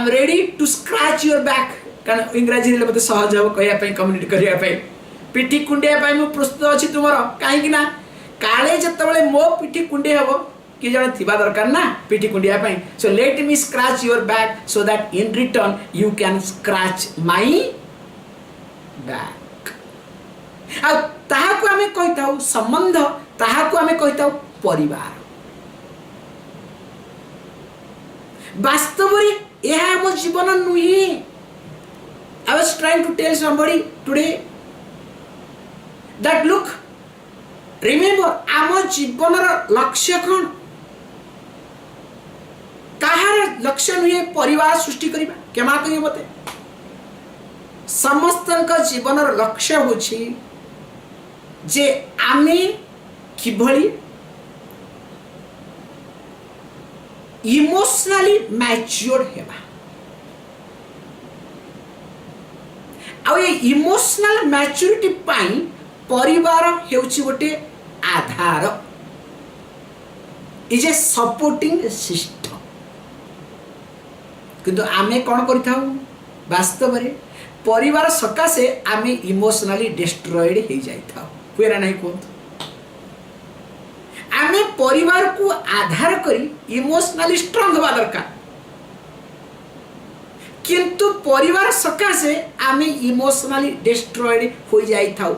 M ready to scratch your back कारण इंग्राजी मत सहज हम कहवाई कम्युनिकेट करने पिठी कुंडिया मु प्रस्तुत अच्छी तुम कहीं काले जिते मो पिठी कुंडे हम कि जन थिबा दरकार ना पिठी कुंडिया so let me scratch your back so that in return you can scratch my back ताहाकु आमे कहिताउ संबंध ताहाकु आमे कहिताउ परिवार वास्तव रे यह हम जीवन नुहे I was trying to tell somebody today that look remember आम जीवन लक्ष्य कौन कहार लक्ष्य नुहे परिवार सृष्टि करिबा केमा करियो मते समस्त जीवन लक्ष्य होछि जे आमे किभली इमोशनली मैच्योर्ड हेबा आ ये इमोशनल मैच्योरिटी पाई परिवार हेउछि गोटे आधार इज ए सपोर्टिंग सिस्टम किंतु आमे कौन करिथाउ वास्तव रे परिवार सकाशे आमे इमोशनली डिस्ट्रॉयड हो जाइथाउ हुएरा नहीं कहतु आमे परिवार को आधार करी इमोशनली स्ट्रांग होवा दरकार किंतु परिवार सकाशे आमे इमोशनली डिस्ट्रॉयड हो जाइथाउ।